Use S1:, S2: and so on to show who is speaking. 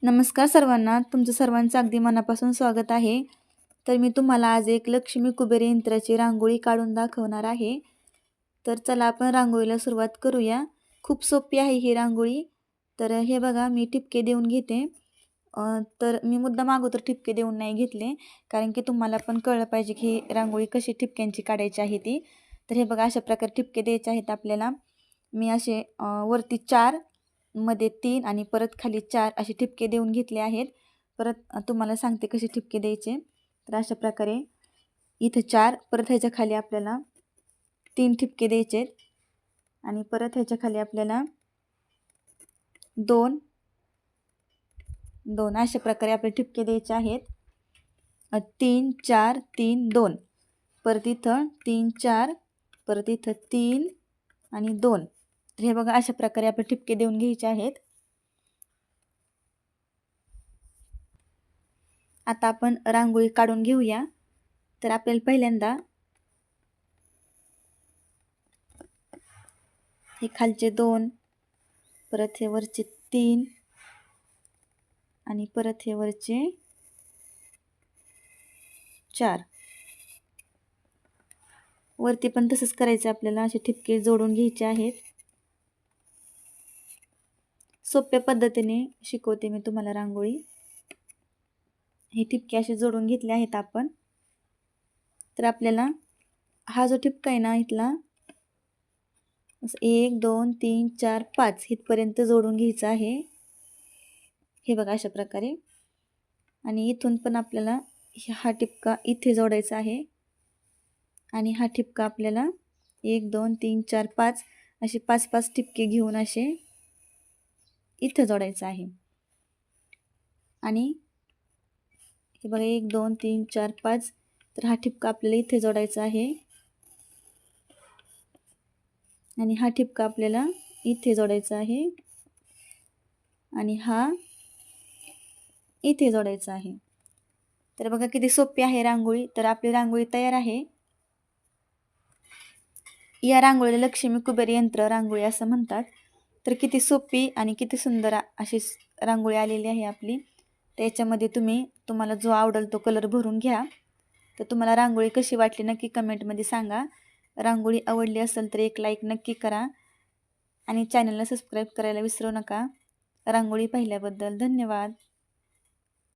S1: नमस्कार सर्वांना. तुमचं सर्वांचं अगदी मनापासून स्वागत आहे. तर मी तुम्हाला आज एक लक्ष्मी कुबेर यंत्राची रांगोळी काढून दाखवणार आहे. तर चला आपण रांगोळीला सुरुवात करूया. खूप सोपी आहे ही रांगोळी. तर हे बघा मी ठिपके देऊन घेते. तर मी मुद्दाम अगोदर ठिपके देऊन नाही घेतले, कारण की तुम्हाला पण कळलं पाहिजे की ही रांगोळी कशी ठिपक्यांची काढायची आहे ती. तर हे बघा अशा प्रकारे ठिपके द्यायचे आहेत आपल्याला. मी असे वरती 4, मध्ये 3 आणि परत खाली 4 असे ठिपके देऊन घेतले आहेत. परत तुम्हाला सांगते कसे ठिपके द्यायचे. तर अशा प्रकारे इथं 4, परत ह्याच्या खाली आपल्याला 3 ठिपके द्यायचे आणि परत ह्याच्या खाली आपल्याला 2, 2 अशा प्रकारे आपले ठिपके द्यायचे आहेत. 3, 4, 3, 2, परत इथं 3, 4, परत इथं 3 आणि 2. तर हे बघा अशा प्रकारे आपले ठिपके देऊन घ्यायचे आहेत. आता आपण रांगोळी काढून घेऊया. तर आपल्याला पहिल्यांदा हे खालचे 2, परत हे वरचे 3 आणि परत हे वरचे 4. वरती पण तसंच करायचं आपल्याला. असे ठिपके जोडून घ्यायचे आहेत. सोप्या पद्धतीने शिकवते मी तुम्हाला रांगोळी. हे ठिपके असे जोडून घेतले आहेत आपण. तर आपल्याला हा जो ठिपका आहे ना इथला 1, 2, 3, 4, 5 इथपर्यंत जोडून घ्यायचा आहे. हे बघा अशा प्रकारे. आणि इथून पण आपल्याला हा ठिपका इथे जोडायचा आहे आणि हा ठिपका आपल्याला 1, 2, 3, 4, 5 असे 5-5 ठिपके घेऊन असे इथं जोडायचं आहे. आणि हे बघा 1, 2, 3, 4, 5. तर हा ठिपका आपल्याला इथे जोडायचा आहे आणि हा ठिपका आपल्याला इथे जोडायचा आहे आणि हा इथे जोडायचा आहे. तर बघा किती सोपी आहे रांगोळी. तर आपली रांगोळी तयार आहे. या रांगोळीला लक्ष्मी कुबेर यंत्र रांगोळी असं म्हणतात. तर किती सोपी आणि किती सुंदर अशी रांगोळी आलेली आहे आपली. त्याच्यामध्ये तुम्हाला जो आवडेल तो कलर भरून घ्या. तर तुम्हाला रांगोळी कशी वाटली नक्की कमेंटमध्ये सांगा. रांगोळी आवडली असेल तर एक लाईक नक्की करा आणि चॅनलला सबस्क्राईब करायला विसरू नका. रांगोळी पाहिल्याबद्दल धन्यवाद.